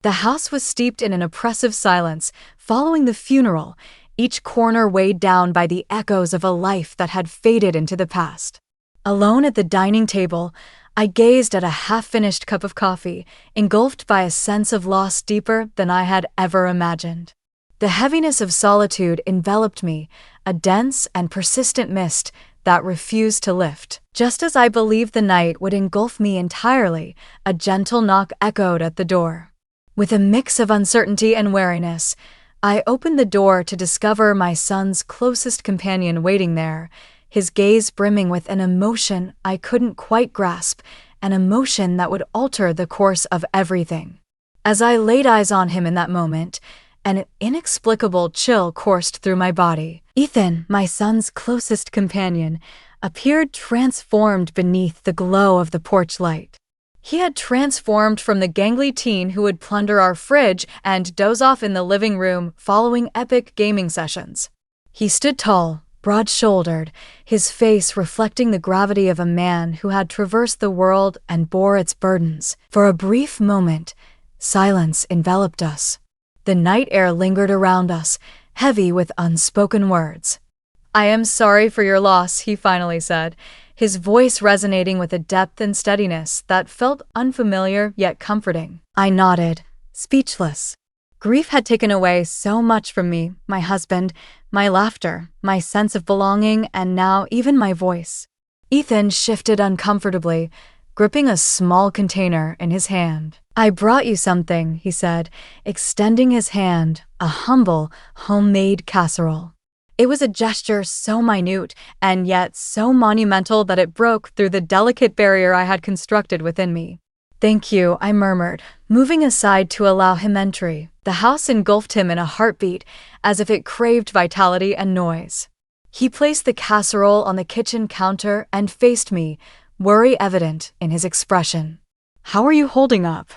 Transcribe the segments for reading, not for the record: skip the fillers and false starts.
The house was steeped in an oppressive silence, following the funeral, each corner weighed down by the echoes of a life that had faded into the past. Alone at the dining table, I gazed at a half-finished cup of coffee, engulfed by a sense of loss deeper than I had ever imagined. The heaviness of solitude enveloped me, a dense and persistent mist that refused to lift. Just as I believed the night would engulf me entirely, a gentle knock echoed at the door. With a mix of uncertainty and wariness, I opened the door to discover my son's closest companion waiting there, his gaze brimming with an emotion I couldn't quite grasp, an emotion that would alter the course of everything. As I laid eyes on him in that moment, an inexplicable chill coursed through my body. Ethan, my son's closest companion, appeared transformed beneath the glow of the porch light. He had transformed from the gangly teen who would plunder our fridge and doze off in the living room following epic gaming sessions. He stood tall, broad-shouldered, his face reflecting the gravity of a man who had traversed the world and bore its burdens. For a brief moment, silence enveloped us. The night air lingered around us, heavy with unspoken words. "I am sorry for your loss," he finally said, his voice resonating with a depth and steadiness that felt unfamiliar yet comforting. I nodded, speechless. Grief had taken away so much from me, my husband, my laughter, my sense of belonging, and now even my voice. Ethan shifted uncomfortably, gripping a small container in his hand. "I brought you something," he said, extending his hand, a humble, homemade casserole. It was a gesture so minute and yet so monumental that it broke through the delicate barrier I had constructed within me. "Thank you," I murmured, moving aside to allow him entry. The house engulfed him in a heartbeat, as if it craved vitality and noise. He placed the casserole on the kitchen counter and faced me, worry evident in his expression. "How are you holding up?"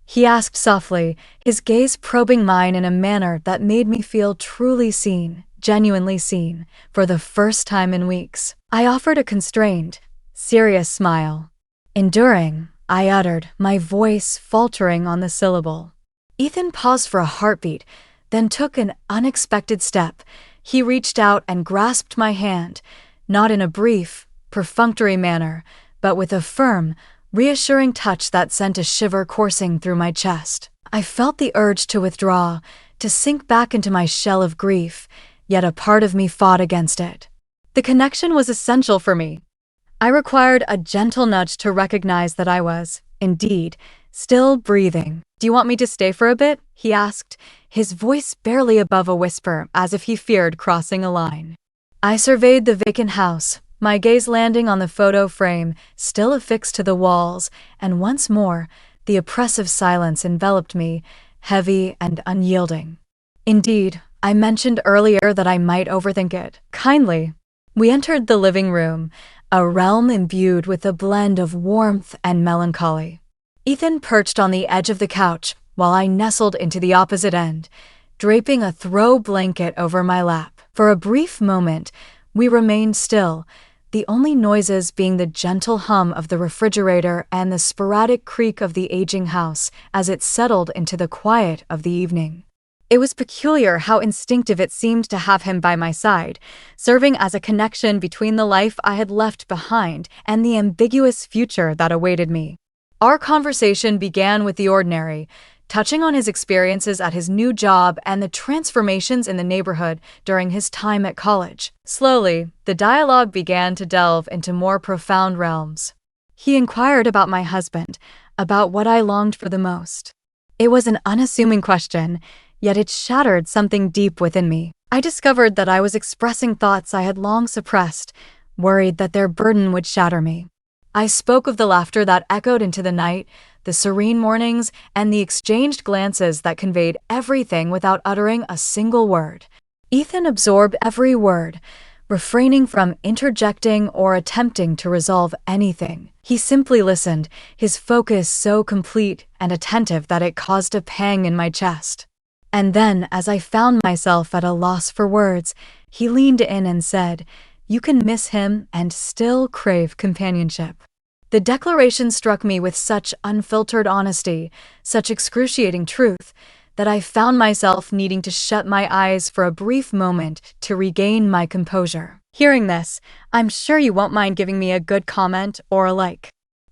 he asked softly, his gaze probing mine in a manner that made me feel truly seen, genuinely seen, for the first time in weeks. I offered a constrained, serious smile. "Enduring," I uttered, my voice faltering on the syllable. Ethan paused for a heartbeat, then took an unexpected step. He reached out and grasped my hand, not in a brief, perfunctory manner, but with a firm, reassuring touch that sent a shiver coursing through my chest. I felt the urge to withdraw, to sink back into my shell of grief, yet a part of me fought against it. The connection was essential for me. I required a gentle nudge to recognize that I was, indeed, still breathing. "Do you want me to stay for a bit?" he asked, his voice barely above a whisper, as if he feared crossing a line. I surveyed the vacant house, my gaze landing on the photo frame, still affixed to the walls, and once more, the oppressive silence enveloped me, heavy and unyielding. "Indeed, I mentioned earlier that I might overthink it." "Kindly." We entered the living room, a realm imbued with a blend of warmth and melancholy. Ethan perched on the edge of the couch, while I nestled into the opposite end, draping a throw blanket over my lap. For a brief moment, we remained still, the only noises being the gentle hum of the refrigerator and the sporadic creak of the aging house as it settled into the quiet of the evening. It was peculiar how instinctive it seemed to have him by my side, serving as a connection between the life I had left behind and the ambiguous future that awaited me. Our conversation began with the ordinary, touching on his experiences at his new job and the transformations in the neighborhood during his time at college. Slowly, the dialogue began to delve into more profound realms. He inquired about my husband, about what I longed for the most. It was an unassuming question, yet it shattered something deep within me. I discovered that I was expressing thoughts I had long suppressed, worried that their burden would shatter me. I spoke of the laughter that echoed into the night, the serene mornings, and the exchanged glances that conveyed everything without uttering a single word. Ethan absorbed every word, refraining from interjecting or attempting to resolve anything. He simply listened, his focus so complete and attentive that it caused a pang in my chest. And then, as I found myself at a loss for words, he leaned in and said, "You can miss him and still crave companionship." The declaration struck me with such unfiltered honesty, such excruciating truth, that I found myself needing to shut my eyes for a brief moment to regain my composure. Hearing this, I'm sure you won't mind giving me a good comment or a like.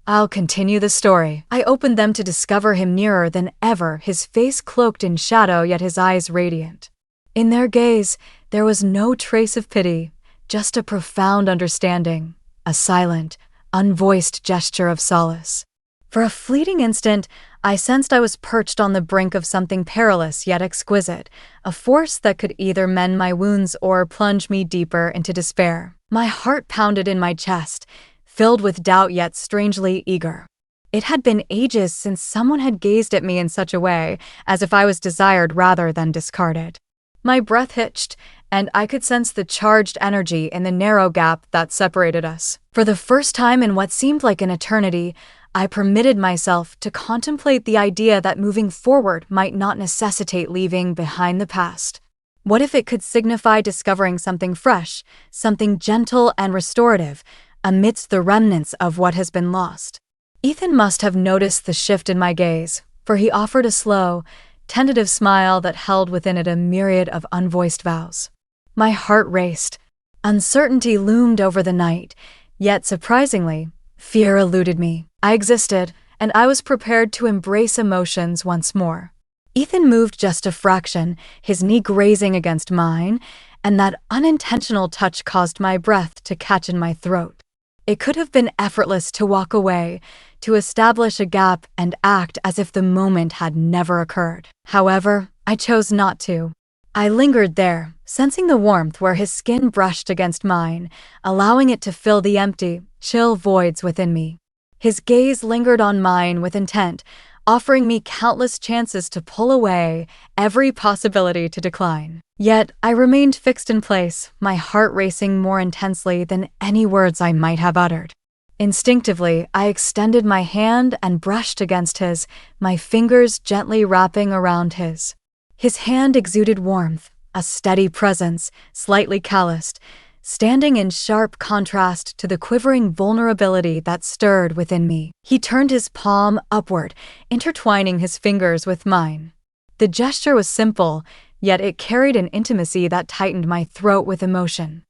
I'll continue the story. I opened them to discover him nearer than ever, his face cloaked in shadow yet his eyes radiant. In their gaze, there was no trace of pity, just a profound understanding, a silent, unvoiced gesture of solace. For a fleeting instant, I sensed I was perched on the brink of something perilous yet exquisite, a force that could either mend my wounds or plunge me deeper into despair. My heart pounded in my chest, filled with doubt yet strangely eager. It had been ages since someone had gazed at me in such a way, as if I was desired rather than discarded. My breath hitched, and I could sense the charged energy in the narrow gap that separated us. For the first time in what seemed like an eternity, I permitted myself to contemplate the idea that moving forward might not necessitate leaving behind the past. What if it could signify discovering something fresh, something gentle and restorative, amidst the remnants of what has been lost? Ethan must have noticed the shift in my gaze, for he offered a slow, tentative smile that held within it a myriad of unvoiced vows. My heart raced. Uncertainty loomed over the night, yet surprisingly, fear eluded me. I existed, and I was prepared to embrace emotions once more. Ethan moved just a fraction, his knee grazing against mine, and that unintentional touch caused my breath to catch in my throat. It could have been effortless to walk away, to establish a gap and act as if the moment had never occurred. However, I chose not to. I lingered there, sensing the warmth where his skin brushed against mine, allowing it to fill the empty, chill voids within me. His gaze lingered on mine with intent, offering me countless chances to pull away, every possibility to decline. Yet I remained fixed in place, my heart racing more intensely than any words I might have uttered. Instinctively, I extended my hand and brushed against his, my fingers gently wrapping around his. His hand exuded warmth, a steady presence, slightly calloused, standing in sharp contrast to the quivering vulnerability that stirred within me. He turned his palm upward, intertwining his fingers with mine. The gesture was simple, yet it carried an intimacy that tightened my throat with emotion.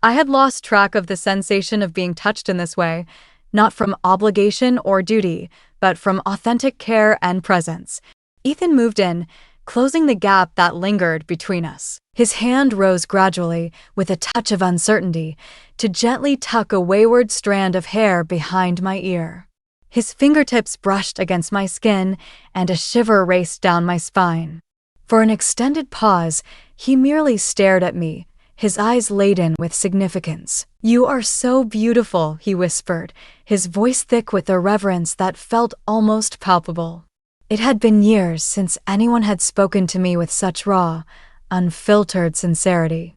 I had lost track of the sensation of being touched in this way, not from obligation or duty, but from authentic care and presence. Ethan moved in, closing the gap that lingered between us. His hand rose gradually, with a touch of uncertainty, to gently tuck a wayward strand of hair behind my ear. His fingertips brushed against my skin, and a shiver raced down my spine. For an extended pause, he merely stared at me, his eyes laden with significance. "You are so beautiful," he whispered, his voice thick with a reverence that felt almost palpable. It had been years since anyone had spoken to me with such raw, unfiltered sincerity.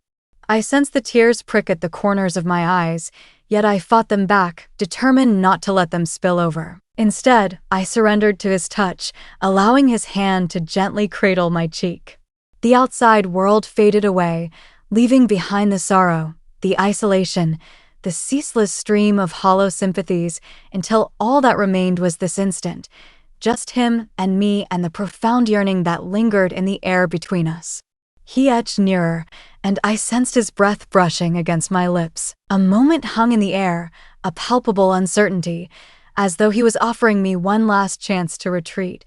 I sensed the tears prick at the corners of my eyes, yet I fought them back, determined not to let them spill over. Instead, I surrendered to his touch, allowing his hand to gently cradle my cheek. The outside world faded away, leaving behind the sorrow, the isolation, the ceaseless stream of hollow sympathies, until all that remained was this instant, just him and me and the profound yearning that lingered in the air between us. He edged nearer, and I sensed his breath brushing against my lips. A moment hung in the air, a palpable uncertainty, as though he was offering me one last chance to retreat,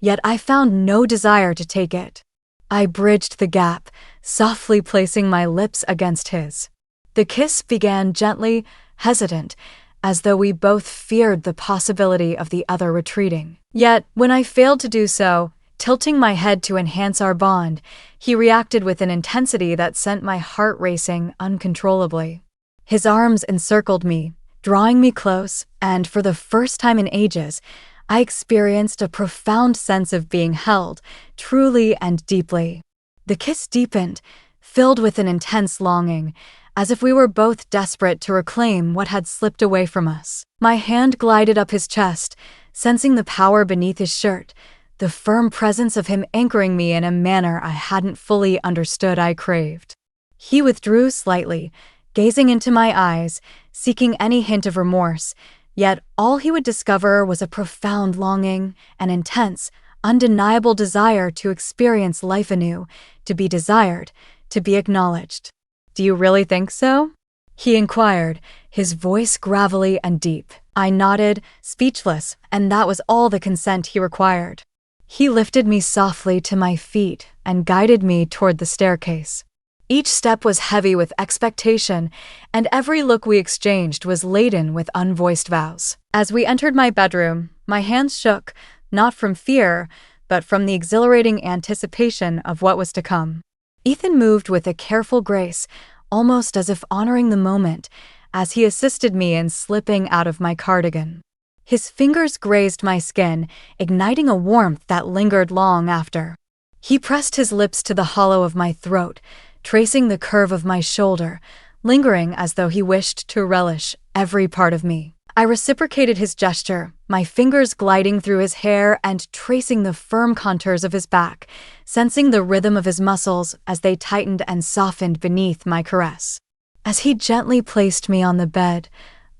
yet I found no desire to take it. I bridged the gap, softly placing my lips against his. The kiss began gently, hesitant, as though we both feared the possibility of the other retreating. Yet, when I failed to do so, tilting my head to enhance our bond, he reacted with an intensity that sent my heart racing uncontrollably. His arms encircled me, drawing me close, and for the first time in ages, I experienced a profound sense of being held, truly and deeply. The kiss deepened, filled with an intense longing, as if we were both desperate to reclaim what had slipped away from us. My hand glided up his chest, sensing the power beneath his shirt, the firm presence of him anchoring me in a manner I hadn't fully understood I craved. He withdrew slightly, gazing into my eyes, seeking any hint of remorse, Yet all he would discover was a profound longing, an intense, undeniable desire to experience life anew, to be desired, to be acknowledged. "Do you really think so?" he inquired, his voice gravelly and deep. I nodded, speechless, and that was all the consent he required. He lifted me softly to my feet and guided me toward the staircase. Each step was heavy with expectation, and every look we exchanged was laden with unvoiced vows. As we entered my bedroom, my hands shook, not from fear, but from the exhilarating anticipation of what was to come. Ethan moved with a careful grace, almost as if honoring the moment, as he assisted me in slipping out of my cardigan. His fingers grazed my skin, igniting a warmth that lingered long after. He pressed his lips to the hollow of my throat, tracing the curve of my shoulder, lingering as though he wished to relish every part of me. I reciprocated his gesture, my fingers gliding through his hair and tracing the firm contours of his back, sensing the rhythm of his muscles as they tightened and softened beneath my caress. As he gently placed me on the bed,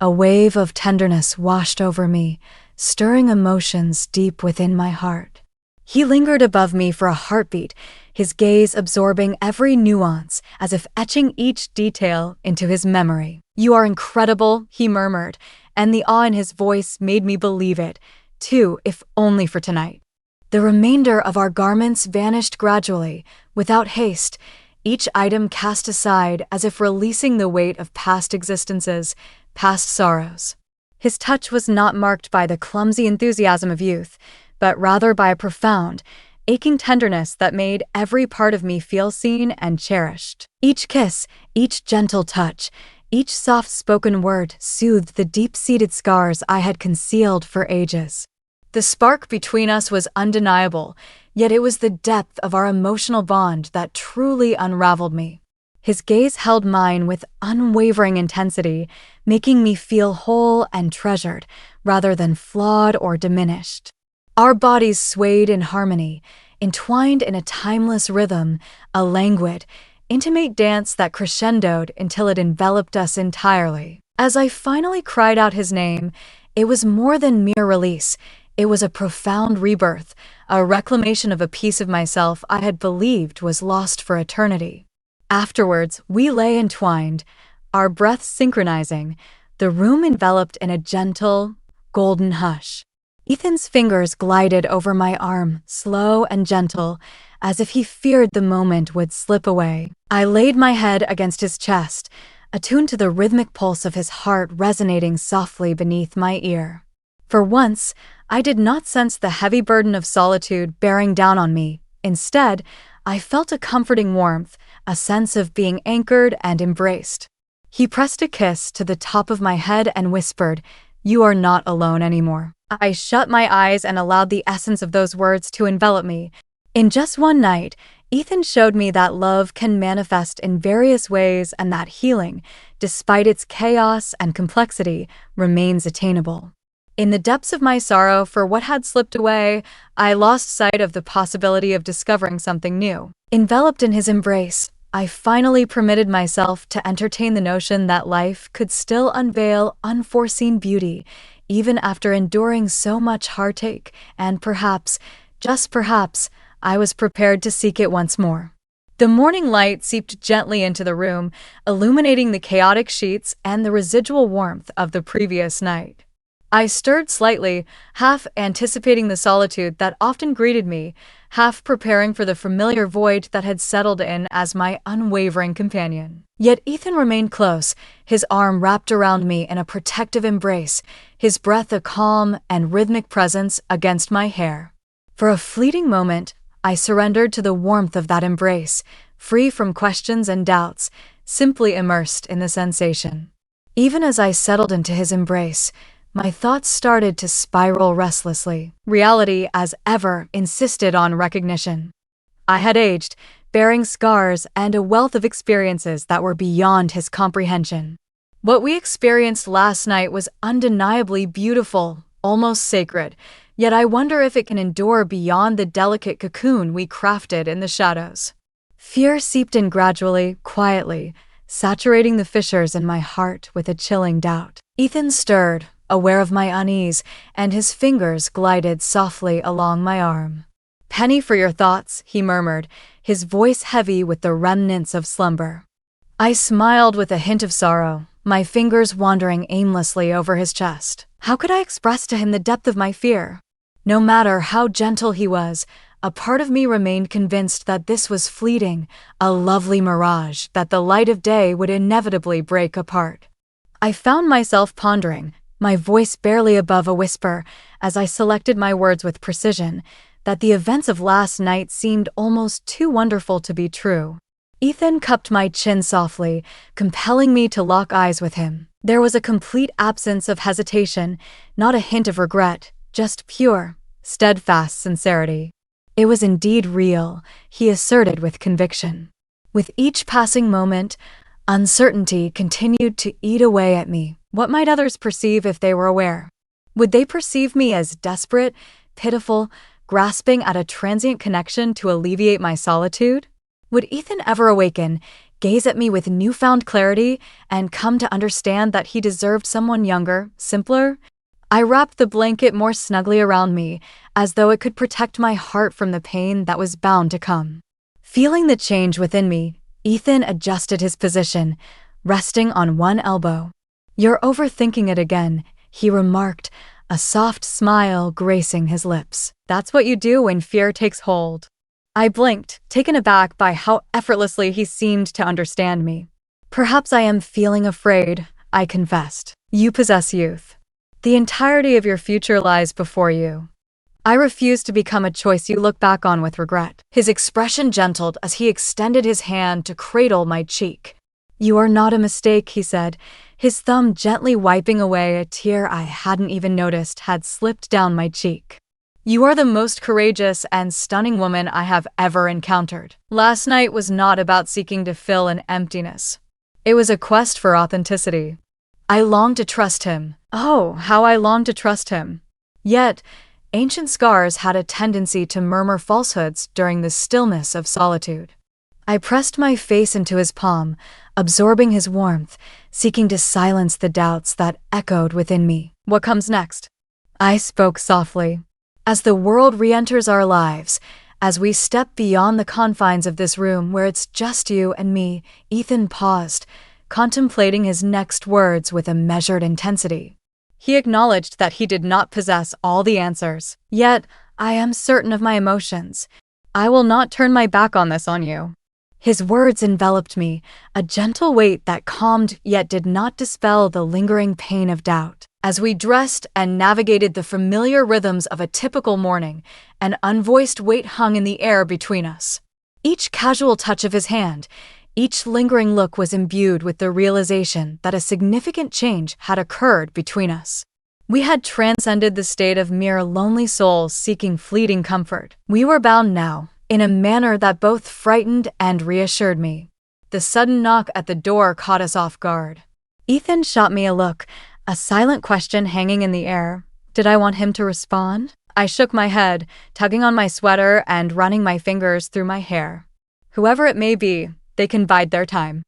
a wave of tenderness washed over me, stirring emotions deep within my heart. He lingered above me for a heartbeat, his gaze absorbing every nuance, as if etching each detail into his memory. "You are incredible," he murmured, and the awe in his voice made me believe it, too, if only for tonight. The remainder of our garments vanished gradually, without haste, each item cast aside as if releasing the weight of past existences, past sorrows. His touch was not marked by the clumsy enthusiasm of youth, but rather by a profound, aching tenderness that made every part of me feel seen and cherished. Each kiss, each gentle touch, each soft-spoken word soothed the deep-seated scars I had concealed for ages. The spark between us was undeniable, yet it was the depth of our emotional bond that truly unraveled me. His gaze held mine with unwavering intensity, making me feel whole and treasured, rather than flawed or diminished. Our bodies swayed in harmony, entwined in a timeless rhythm, a languid, intimate dance that crescendoed until it enveloped us entirely. As I finally cried out his name, it was more than mere release. It was a profound rebirth, a reclamation of a piece of myself I had believed was lost for eternity. Afterwards, we lay entwined, our breaths synchronizing, the room enveloped in a gentle, golden hush. Ethan's fingers glided over my arm, slow and gentle, as if he feared the moment would slip away. I laid my head against his chest, attuned to the rhythmic pulse of his heart resonating softly beneath my ear. For once, I did not sense the heavy burden of solitude bearing down on me. Instead, I felt a comforting warmth, a sense of being anchored and embraced. He pressed a kiss to the top of my head and whispered, "You are not alone anymore." I shut my eyes and allowed the essence of those words to envelop me. In just one night, Ethan showed me that love can manifest in various ways and that healing, despite its chaos and complexity, remains attainable. In the depths of my sorrow for what had slipped away, I lost sight of the possibility of discovering something new. Enveloped in his embrace, I finally permitted myself to entertain the notion that life could still unveil unforeseen beauty, even after enduring so much heartache, and perhaps, just perhaps, I was prepared to seek it once more. The morning light seeped gently into the room, illuminating the chaotic sheets and the residual warmth of the previous night. I stirred slightly, half anticipating the solitude that often greeted me, half preparing for the familiar void that had settled in as my unwavering companion. Yet Ethan remained close, his arm wrapped around me in a protective embrace, his breath a calm and rhythmic presence against my hair. For a fleeting moment, I surrendered to the warmth of that embrace, free from questions and doubts, simply immersed in the sensation. Even as I settled into his embrace, my thoughts started to spiral restlessly. Reality, as ever, insisted on recognition. I had aged, bearing scars and a wealth of experiences that were beyond his comprehension. What we experienced last night was undeniably beautiful, almost sacred, yet I wonder if it can endure beyond the delicate cocoon we crafted in the shadows. Fear seeped in gradually, quietly, saturating the fissures in my heart with a chilling doubt. Ethan stirred, aware of my unease, and his fingers glided softly along my arm. "Penny for your thoughts," he murmured, his voice heavy with the remnants of slumber. I smiled with a hint of sorrow, my fingers wandering aimlessly over his chest. How could I express to him the depth of my fear? No matter how gentle he was, a part of me remained convinced that this was fleeting, a lovely mirage that the light of day would inevitably break apart. I found myself pondering, my voice barely above a whisper, as I selected my words with precision, that the events of last night seemed almost too wonderful to be true. Ethan cupped my chin softly, compelling me to lock eyes with him. There was a complete absence of hesitation, not a hint of regret, just pure, steadfast sincerity. It was indeed real, he asserted with conviction. With each passing moment, uncertainty continued to eat away at me. What might others perceive if they were aware? Would they perceive me as desperate, pitiful, grasping at a transient connection to alleviate my solitude? Would Ethan ever awaken, gaze at me with newfound clarity, and come to understand that he deserved someone younger, simpler? I wrapped the blanket more snugly around me, as though it could protect my heart from the pain that was bound to come. Feeling the change within me, Ethan adjusted his position, resting on one elbow. "You're overthinking it again," he remarked, a soft smile gracing his lips. "That's what you do when fear takes hold." I blinked, taken aback by how effortlessly he seemed to understand me. "Perhaps I am feeling afraid," I confessed. "You possess youth. The entirety of your future lies before you. I refuse to become a choice you look back on with regret." His expression gentled as he extended his hand to cradle my cheek. "You are not a mistake," he said, his thumb gently wiping away a tear I hadn't even noticed had slipped down my cheek. "You are the most courageous and stunning woman I have ever encountered. Last night was not about seeking to fill an emptiness. It was a quest for authenticity. I longed to trust him. Oh, how I longed to trust him. Yet, ancient scars had a tendency to murmur falsehoods during the stillness of solitude. I pressed my face into his palm, absorbing his warmth, seeking to silence the doubts that echoed within me. "What comes next?" I spoke softly. "As the world re-enters our lives, as we step beyond the confines of this room where it's just you and me," Ethan paused, contemplating his next words with a measured intensity. He acknowledged that he did not possess all the answers. "Yet, I am certain of my emotions. I will not turn my back on this on you." His words enveloped me, a gentle weight that calmed yet did not dispel the lingering pain of doubt. As we dressed and navigated the familiar rhythms of a typical morning, an unvoiced weight hung in the air between us. Each casual touch of his hand, each lingering look was imbued with the realization that a significant change had occurred between us. We had transcended the state of mere lonely souls seeking fleeting comfort. We were bound now, in a manner that both frightened and reassured me. The sudden knock at the door caught us off guard. Ethan shot me a look, a silent question hanging in the air. Did I want him to respond? I shook my head, tugging on my sweater and running my fingers through my hair. "Whoever it may be, they can bide their time."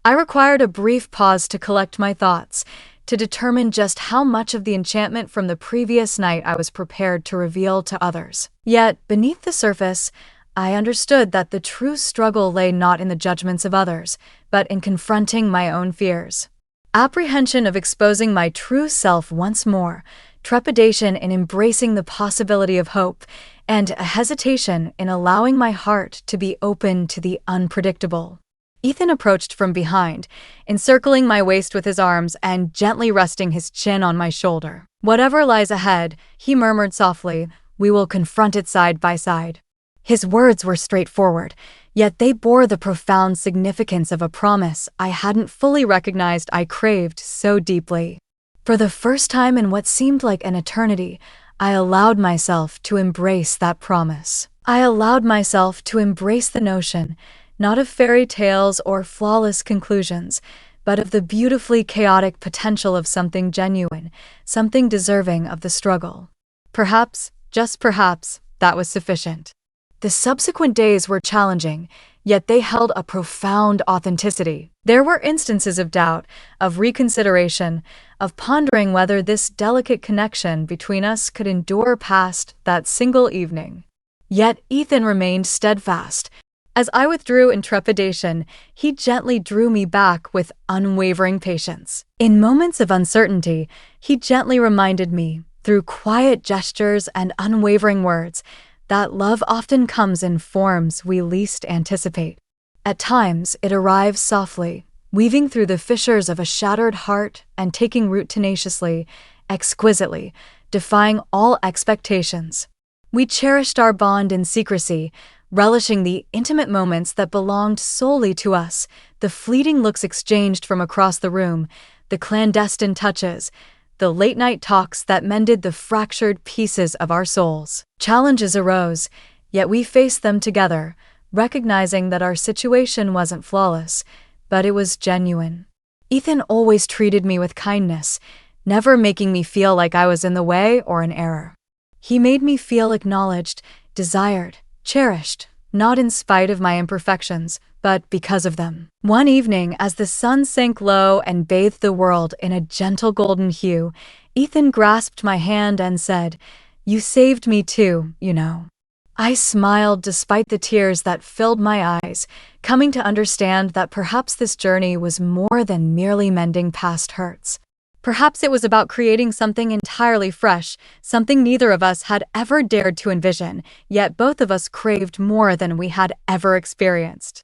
I required a brief pause to collect my thoughts, to determine just how much of the enchantment from the previous night I was prepared to reveal to others. Yet, beneath the surface, I understood that the true struggle lay not in the judgments of others, but in confronting my own fears. Apprehension of exposing my true self once more, trepidation in embracing the possibility of hope, and a hesitation in allowing my heart to be open to the unpredictable. Ethan approached from behind, encircling my waist with his arms and gently resting his chin on my shoulder. "Whatever lies ahead," he murmured softly, "we will confront it side by side." His words were straightforward, yet they bore the profound significance of a promise I hadn't fully recognized I craved so deeply. For the first time in what seemed like an eternity, I allowed myself to embrace that promise. I allowed myself to embrace the notion, not of fairy tales or flawless conclusions, but of the beautifully chaotic potential of something genuine, something deserving of the struggle. Perhaps, just perhaps, that was sufficient. The subsequent days were challenging, yet they held a profound authenticity. There were instances of doubt, of reconsideration, of pondering whether this delicate connection between us could endure past that single evening. Yet Ethan remained steadfast. As I withdrew in trepidation, he gently drew me back with unwavering patience. In moments of uncertainty, he gently reminded me, through quiet gestures and unwavering words, that love often comes in forms we least anticipate. At times, it arrives softly, weaving through the fissures of a shattered heart and taking root tenaciously, exquisitely, defying all expectations. We cherished our bond in secrecy, relishing the intimate moments that belonged solely to us, the fleeting looks exchanged from across the room, the clandestine touches, the late-night talks that mended the fractured pieces of our souls. Challenges arose, yet we faced them together, recognizing that our situation wasn't flawless, but it was genuine. Ethan always treated me with kindness, never making me feel like I was in the way or in error. He made me feel acknowledged, desired, cherished, not in spite of my imperfections, but because of them. One evening, as the sun sank low and bathed the world in a gentle golden hue, Ethan grasped my hand and said, "You saved me too, you know." I smiled despite the tears that filled my eyes, coming to understand that perhaps this journey was more than merely mending past hurts. Perhaps it was about creating something entirely fresh, something neither of us had ever dared to envision, yet both of us craved more than we had ever experienced.